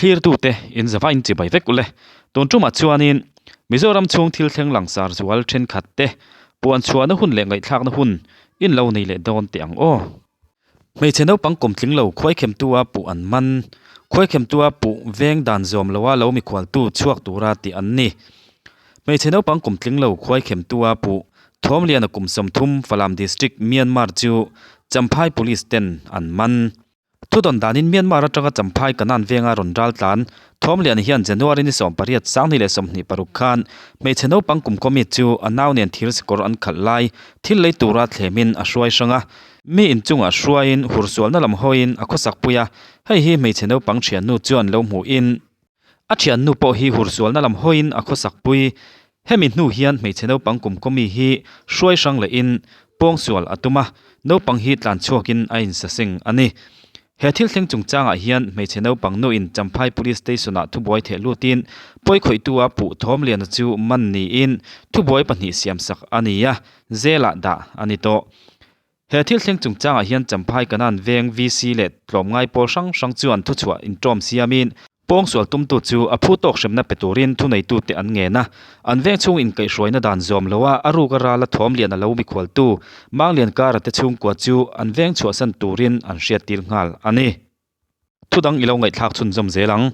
clear tu te in zawa in chi bai vek ule ton tuma chuanin Mizoram chung thil thleng langsar zual then khat te puan chuan hun le ngai thlak na hun in lo nei le don te ang o mei cheno pangkom tling lo khoi khem tua pu an man khoi khem tua pu veng dan zom lowa lo mi khwal tu chuak tura ti an ni mei cheno pangkom tling lo khoi khem tua pu thom lian kum som thum Falam district Myanmar chu Champhai police ten an man tudon danin Myanmar atanga Champhai kanan venga ronral tlan thom lian hian January ni som pariat sangni le somni parukhan mei cheno pangkum komi chu anaw nen thir skor an khalai thil lei tura thlemin a hruai sanga mi in chunga hruain hursual na lam hoin a khosak puya hei hi mei cheno pang thian nu chuan lo mu in a thian nu po hi hursual na lam hoin a khosak pui hemi nu hian mei cheno pangkum komi hi hruai sang le in pong sual atuma no pang hi tlan chuakin a in sasing ani he thil thleng chungchanga hian mei cheno pangnu in Champhai police station a thuboi the lutin poi khoi tua pu thom lian chu man ni in thuboi pani siam sak ania zela da ani to he thil thleng chungchanga hian Champhai kanan veng VC le tlom ngai pol sang sang chuan thu chua in trom siamin pong sual tum tu chu a phu tok semna peturin thu nei tu te an nge na an veng chung in kai hroina dan zom lowa aru gara la thom lian a lo mi khwal tu mang lian kar te chung kwa chu an veng chua san turin an hriat tir ngal ani thudang ilo ngai thlak chun zom zelang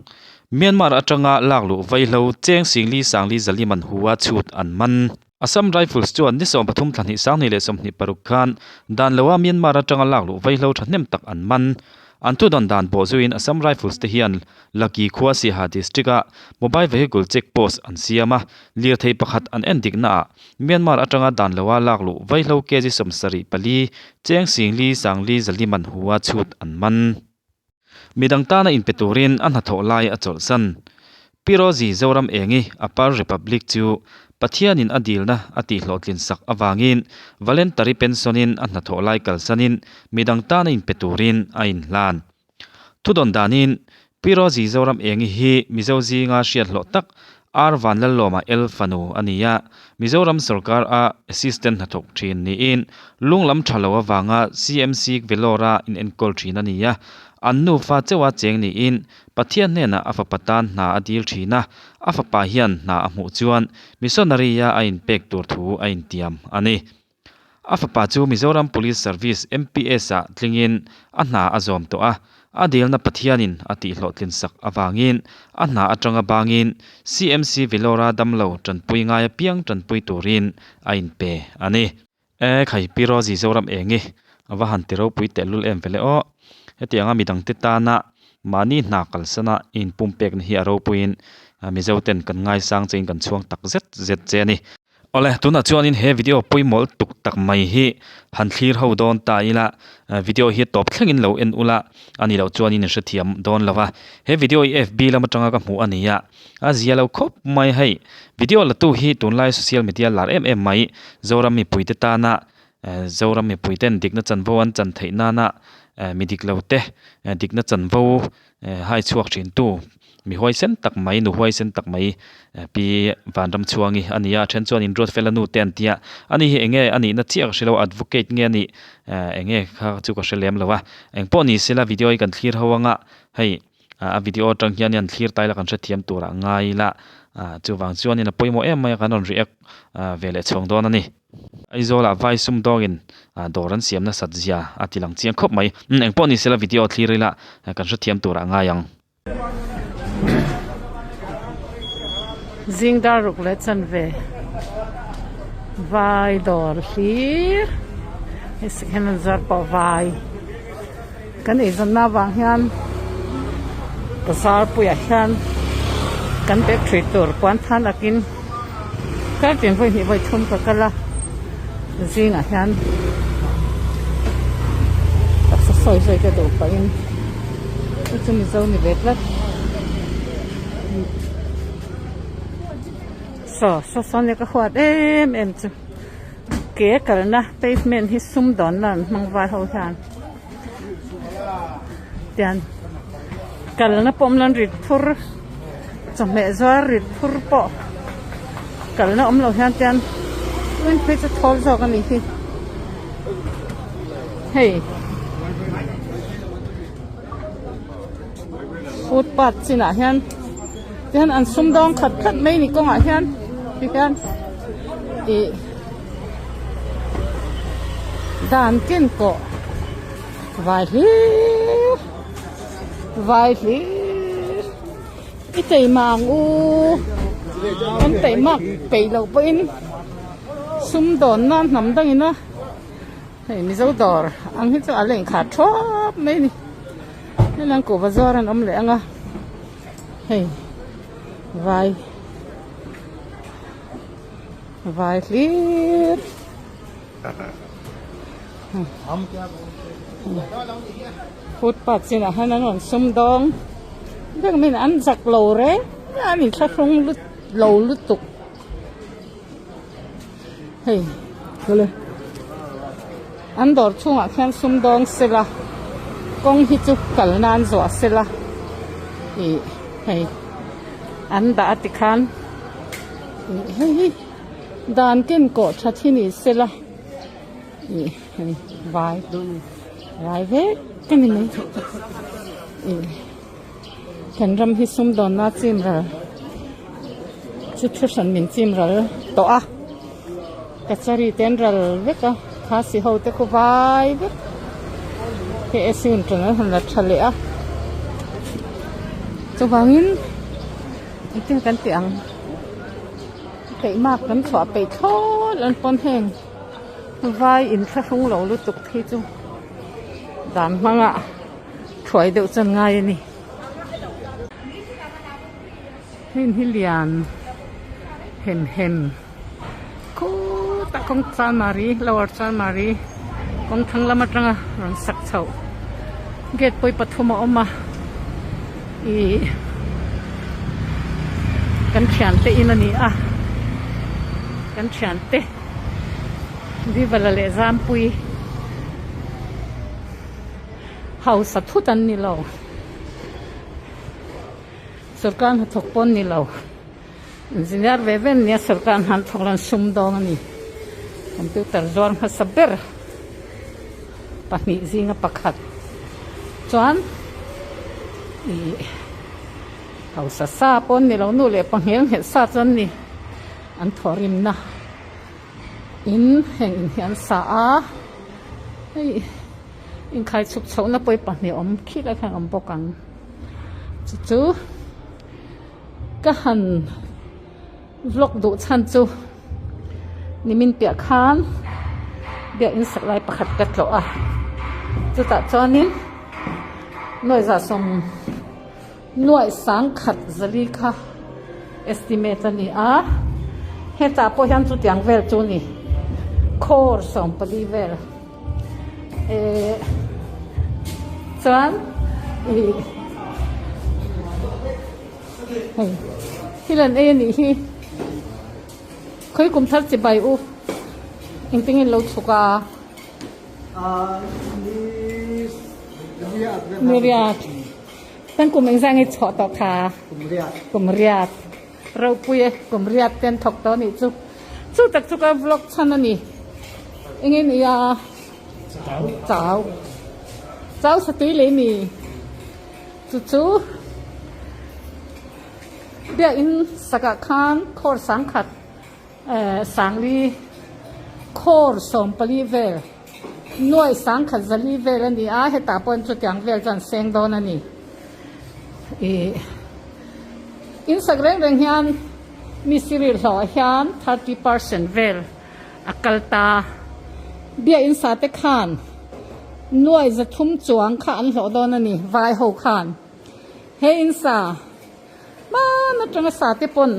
Myanmar atanga laklu vailo cheng singli sangli zaliman huwa chut an man Assam Rifles chuan ni som pathum thlan hi sangni le somni parukhan dan lowa Myanmar atanga laklu vailo thahnem tak an man Antu don dan bozuin Assam Rifles te hian Lucky Khwasi ha districta mobile vehicle checkpost an siama lir thei pakhat an endik na Myanmar atanga dan lawa laklu vailo keji somsari pali cheng singli sangli zaliman huwa chut an man midang ta na in peturin an hatho lai a chol san Pirozi Zoram engi Upper Republic chu pathianin adilna ati hlotlin sak awangin voluntary pensionin an hatho lai kalsanin midang ta na in peturin a in hlan tudon danin Pirozi Zoram engi hi mizozi nga hriat hlo tak arvan laloma el fanu ania Mizoram sarkar a assistant hathok thin ni in lunglam thalawa wanga CMC velora in enkol thin ania annu fa chewa cheng ni in pathian ne na afapatan na adil thina afapa hian na amu chuan missionaria a in pek tur thu a in tiam ani afapa chu Mizoram Police Service MPS a tlingin anna azom to a adil na pathianin ati hlotlin sak awangin anna atanga bangin CMC velora damlo tanpui nga piang tanpui turin a in pe ani khai Pirozi Zoram engi awahan tero pui telul em vele o hetianga midang titana mani nakal sana in pumpek ni aro puin mizoten kan ngai sang chein kan chuang tak zet cheni ole tuna chuanin he video poimol tuk tak mai hi han thlir ho don ta ila video hi top thlengin lo en ula ani lo chuanin hrethiam don lawa he video FB lama tanga ka mu ania azia lo khop mai hai video la tu hi tunlai social media lar mai zoram mi puite ta na zoram mi puiten dikna chanvo an chan theina na midik lote dikna chanvo hai chuak thin tu mi hoi sen tak mai nu hoi sen tak mai pi vanram chuangi ania then chuan in road felanu ten tia ani hi enge ani na chiak shelo advocate nge ni enge kha chu ka shelem lawa engpo ni sela video i kan thlir hawanga hei a video tang hian an thlir taila kan thiam tura ngai la chu wang chuan in poimo em mai kanon react vele chong don ani aizola vai sum dogin doran siamna satzia atilang chiang khop mai engpo ni sela video thlir la kan thiam tura ngayang Zingdar ruklet san ve vai dor hlir is henan zar pa vai kan izan na wang hian pasar puya hian kan pe tritor kwan than akin kar tin voi ni voi thum ka kala zinga hian sa soi ka do pa in chu mi zo ni vetlat so ne ka khwat em chu ke kalna pavement hi sum don nan mangwai ho than tian kalna pomlan rit thur chome zar rit thur po kalna omlo hian tian wen pe cha thol zo ka ni hi hei ฟูดปัดสินะฮันที่ฮันอันซุ่มดองขัดไม่นี่ก็หาฮันที่ฮันด่านกินก็ไวลีอีใจมังมันใจมากไปเราเป็นซุ่มดอนนั่นน้ำดังนะเฮ้ยมิเจ้าดอร์อันที่จะอะไรขาดชอบไม่นี่นี่นั่งกูบาซาร์นั่นเลยอ่ะเฮ้ยไวลีฟูดปัดสินะฮะนั่นวันซุ่มดองเรื่องมันอันจักโลเร่อันนี้ชักลงลุดโลลุดตุกเฮ้ยก็เลยอันดอร์ช่วงแค่ซุ่มดองเสละกงฮิจุกัลนานจัวเสละเฮ้ยอันดาติคันเฮ้ยดานกินกอดชัดที่นี่เสละไวเว้กันนี่ไหมกันรำฮิซุ่มดอนน่าจิ้มระจุดฉันมินจิ้มระตัวอ่ะกระจายเต้นระเวกข้าสิเขาเตะก็ไวเว้เฮ้ยสิ่งตรงนั้นหันหลังทะเลอ่ะจะวางินที่กันเตียงเตะมากกันฉาไปทอดอันปนแห้งไวอินทะลุงเราลุตุกที่จูด่านมังอ่ะถอยเดี๋ยวจะง่ายนี่ฮิเลียนเห็นกูตะกงจานมารีลาวจานมารีกงทั้งละมัดรังอ่ะรันสักเช้าเกตไปปฐมออกมากันเฉียนเตอินนี่อ่ะกันเฉียนเตดีบลาเลซามปุยเฮาสัตทุตันนี่เราสุรการถกปนนี่เราจินยาร์เวเวนเนี่ยสุรการหันทองลันซุ่มดองนี่คอมพิวเตอร์จวนมาสับเบอร์ปะนี่ซิงปักขัดจวนเฮาสัตซาปนนี่เราหนูเลยปังเหียงเห็ดซาจันนี่อันทอริมนะอินแห่งอินเหียนสาอินใครชุบเฉาหน้าไปปะเนี่ยอมคิดอะไรแข่งอมปกังจู่ก็หันลกดูชันจู่นี่มินเปียคานเบียอินสักลายประคัดกัดโลอ่ะจู่ตัดจอนี้หน่วยจะส่งหน่วยสังขัดจะลีค่ะ estimate นี่อ่ะเฮจ่าพอยันจุดยังเวลจู่นี่โคร์ส่งไปดีเวลจวนที่เล่นนี่เคยกุมทัดสิบใบอูอิงติงอินเราสุกามิริยาตั้งกุมอิงแซงอิชอตอกากุมเรียดเราปุยกุมเรียดเต้นถกตอนนี้จู่ตักสุกาบล็อกชันนี่อิงนี่เจ้าสตุยเลยนี่จู่เดี๋ยวอินสกัดคานโคร์สังขัดสังลีโคร์ส่งไปลีเวลหน่วยสังขัดจะลีเวลนี่เหตุผลจุดอย่างเวลจันเซงโดนนี่อินสกัดเรื่องยันมีสิริหล่อยัน 30% เวลอักลตาเดี๋ยวอินสาเตคานหน่วยจะทุ่มจวงขันหล่อโดนนี่วายหกขันเฮอินสามาน่าจะมาสาธิปน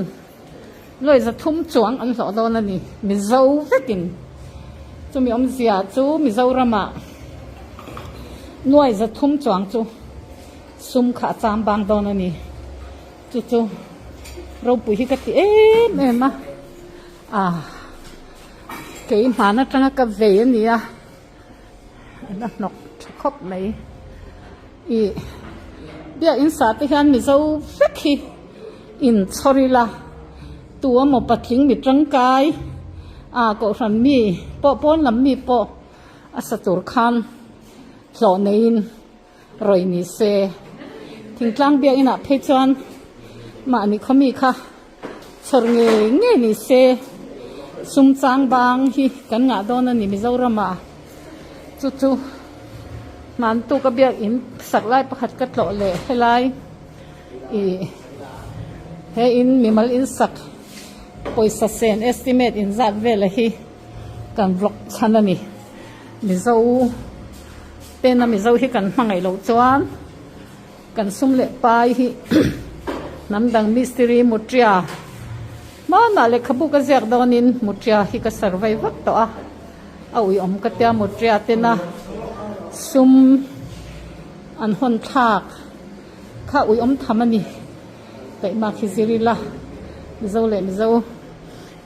เลยจะทุ่มจวงอันสอดนั่นนี่มิเจ้าเวกินจูมีอมเสียจูมิเจ้าระมาหน่วยจะทุ่มจวงจูซุ่มขาจามบางดอนนี่จูเราปุยกันที่แม่มาเกี่ยมาน่าจะกับเวียนี่อ่ะนั่นนกคบไหมเดี๋ยวอินสาธิการมิเจ้าเวกิอินสอรีละตัวหมดปัดทิ้งมีร่างกายก็ฉันมีป้อนลำมีอสตุรคันหล่อเนินรอยนิเซ ที่ ถึงกลางเบียกอินะเพจวนมาอันนี้เขามีค่ะชรเงยเงยนี่เซซุมจางบางฮีกันงาโดนนี่มิเจ้าระมาจู่ๆมันตุกเบียกอินสักไล่ประคัดกัดโลเลยให้ไล่ให้อินมีmalอินสักปอยสัเซน estimate อินจัดเวลฮีกันบล็อกชันนี่มิเจ้าเป็นมิเจ้าฮีกันมังไงโลจวนกันซุ่มเละไปฮีน้ำดังมิสทีรีมุตรียมาหน้าเล็กขบุกเสียกดอนินมุตรียฮีก็ survive ตัวเอาอีอมกเตียมุตรียเตนะซุ่มอันหนทากข้าอุยอมทำมันนี่ไปมาฮิซิริละมิเจ้าเลยมิเจ้า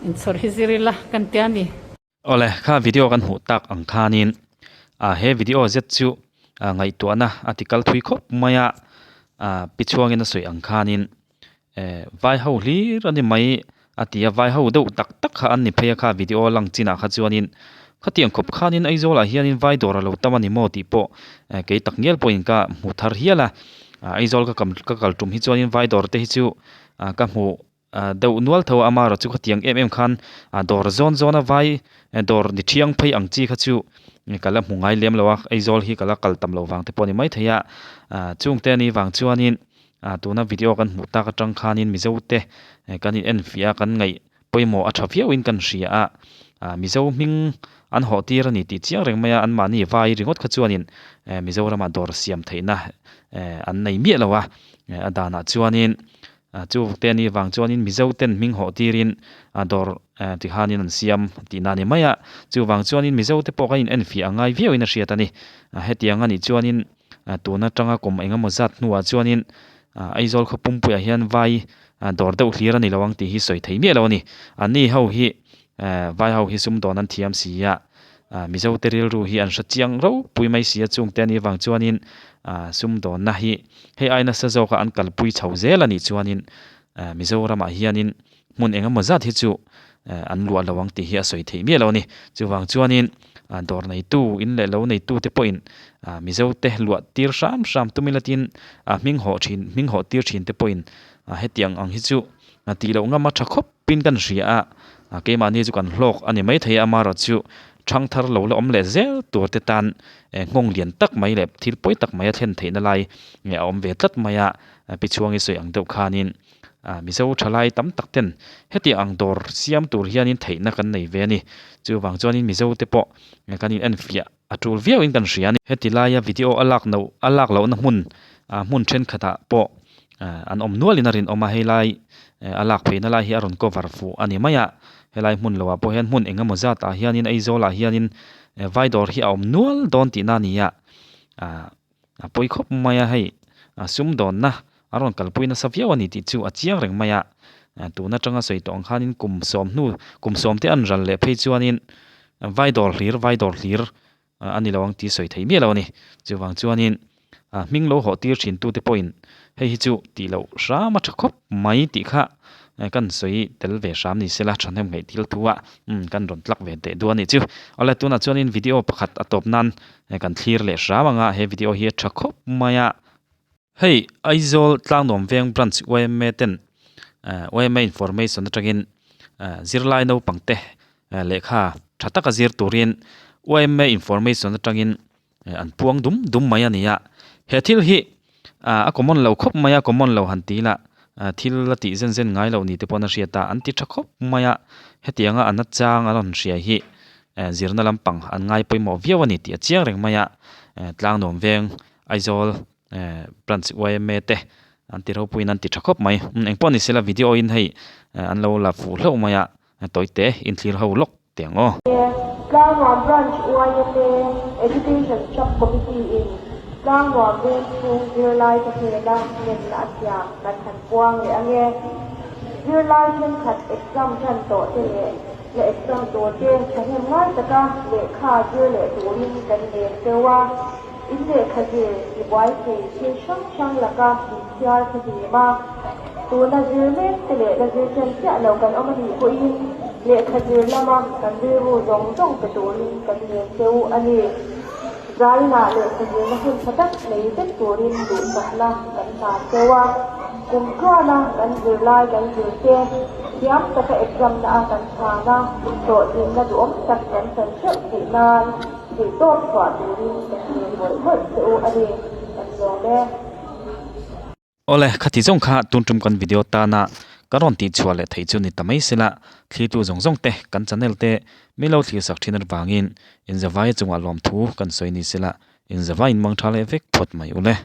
อินสอร์ฮิซิริละกันเตียนี่โอเลข้าวิดีโอกันหูตักอังคานินเฮวิดีโอเจ็ดจูไงตัวนะอาร์ติเคิลทุยคบมายปิดช่วงนั้นสวยอังคานินไว้เฮาลีรันนี่ไม่อาทิตย์ไว้เฮาดูตักข้าอันนี้พยาข้าวิดีโอลังจีน่าข้าจวนินข้าเตียงคบข้านินไอโซล่ะเฮียนินไว้ดอร์เราตะวันนี้โมติโปเกยตักเงียลปอยน์ก็มุทาร์เฮียละไอโซลก็กำจุ่มฮิจวนินไว้ดอร์เตฮิจูก็มูเดาหนวลเท่าอามาเราจูข้าเตียงคันดอร์โซนไว้ดอร์ดิเชียงไปอังจีข้าจูนี่ก็ละมุงไงเลี้ยมแล้วว่าไอโซลฮีก็ละกัลตำเราวางแต่ปอนี่ไม่เทียจุงเตนี่วางจวนินตัวนั้นวิดีโอกันมุตากจังคานินมิเจ้าเตกันนี่เอ็นฟิอากันไงไปหมออัชฟิอาวินกันเสียมิเจ้ามิงอันหอตีรนี่ติเจียงเร่งมาอันมานี่ไว้ริงอดขจวนินมิเจ้ารามาดอร์เสียมไทยนะอันในเมียแล้ววะอดานาจวนินจูเตนี่วางจวนินมิเจ้าเต้นมิงหอตีรินดอร์ที่ฮานินเสียมตีนานี่ไม่จูวางจวนินมิเจ้าเตปอกกันเอ็นฟิอาไงฟิอาวินเสียตันนี่เฮตียงอันนี่จวนินตัวนั้นจังกรมเองก็มาจัดนัวจวนินไอโซลเขาปุ่มปุยเฮียนไว้ดอร์เดาคลีรันนี่ระวังตีฮิสวยไทยเมียแล้วนี่อันนี้เฮาฮิไว้เฮาฮิซุมตอนนั้นเทียมเสียมิเจ้าเตริลรูฮิอันชัดเจียงเราปุยไม่เสียจุงเตนี่วังจวนินซุมตอนนะฮิให้ไอนัสเจ้าก็อันกัลปุยเฉาเจลนี่จวนินมิเจ้ารามาเฮียนินมุนเองก็มาจัดฮิจูอันลัวระวังตีฮิสวยไทยเมียแล้วนี่จูวังจวนินดอร์ในตู้อินเลวในตู้เตปอินมิเจ้าเตลัวตีร์ชามตุมิลตินมิงหอตีร์ชินเตปอินเฮตียงอังฮิจูตีเราง่ามาชักคบปินกันเสียเกมานี่จุกันโลกอันนี้ไม่เทียมาเราจูช่างทาร์เราละอมเลเซลตัวเตตันงงเลียนตักไม่เล็บทิลปอยตักไม่เทนเทนอะไรเนี่ยอมเวทัดไม่ปิดช่วงอีสวยอังเดาคานินมิเจ้าชลายตั้มตักเต็นเฮตีอังดอร์เสียมตัวเฮียนินเทนักกันในเวนี่จูวังจวนินมิเจ้าเตปอกันนินเอ็นฟิอาจูเวียอินกันเสียนี่เฮตีลายวิดีโออลักเรานะมุนเช่นขดาปออันอมนัวลินารินออกมาให้ไลอลักเพนไลฮิอารอนก็วาร์ฟูอันนี้ไม่ให้ไลมุนแล้วว่าพอเห็นมุนเองก็มาจัดเฮียนินไอโซลาเฮียนินไว้ดอร์ฮิอมนัวลดอนตีนานี่พอยคบไม่ให้ซุมดอนนะอารอนกัลปุยนะสัฟยาวันนี้ติจูอาเจียงเร่งไม่ตัวนั้นจังสวยตองขานินกุมสมเตอันรันเล่เพจวานินไว้ดอร์ลีร์อันนี้ระวังตีสวยไทยเมียแล้วนี่จูวังจวนินมิงโลหอตีร์ชินตูเตปอยน์ให้ฮิจูตีเราสามาชักคบไม่ติค่ะกันสวยเตลเวสามนี่เสละฉันทำไงที่ละตัวกันโดนลักเวเตดัวนี่จูเอาละตัวนั้นจวนินวิดีโอประคัดอัตบนั้นกันคลีร์เลสาบังให้วิดีโอเฮียชักคบไม่เฮ้ยไอโซลตั้งนมเวียงบรันช์ไว้เมเตนไว้เมอินฟอร์เมชันตะกินซิร์ไลน์เอาปังเตเลขาชัตตะกซิร์ตัวเรียนไว้เมอินฟอร์เมชันตะกินอันพวงดุมไม่ยันนี่เฮทิลฮีคอมมอนเราคบไม่คอมมอนเราหันตีละทิลละติเซนง่ายเรานี่เตปอนเสียตาอันติชักคบไม่เฮตียงอันนัดจางอันเสียฮีซิร์นั่นลำปังอันง่ายไปหมอเวียวันนี้ตีเจียงเร่งไม่ตั้งนมเวียงไอโซลบรันช์ไว้เมเตอันที่เราพูดนั่นติดชักคบไหมเองป้อนนี่เสละวิดีโออินให้อันเราละฟูเล่ามาตัวเตะอินที่เราล็อกเตียงอ๋อตั้งว่าบรันช์ไว้เม education shop committee in ตั้งว่าเรื่องฟูเรียลไลท์ที่เราเรียนละยามกันขันกว้างเลยอันนี้เรียลไลท์เป็นขัด exam ชั้นโตเตะและ exam โตเตะฉันเห็นง่ายแต่ก็เลขาเยอะเลยตัวลิงกันเองแต่ว่าอินเดียขยี้ที่ไว้ที่ช่างละก็ที่ยาขยี้มาตัวนักเรียนเล่นแต่เด็กนักเรียนเชื่อเรากันเอามาดีกว่าอินเด็กขยี้ละมากันเรื่องจ้องกระตัวลิงกันเรียนเซลอันนี้ใจหนาเด็กขยี้มาเห็นชัดในเส้นตัวลิงดูสักละกัน sa sewa kum khana kan zirlai kan zirte yam ta ka exam na akan chana to din na duom tak kan san chuk di nan di to swa di kan ni bol bol se o ade kan zo le ole khati jong kha tuntum kan video ta na karon ti chwale thei chu ni tamai sela thli tu jong jong te kan channel te milo thli sak thiner bangin in zawai chunga lom thu kan soini sela in zawai in mang thale vek phot mai ule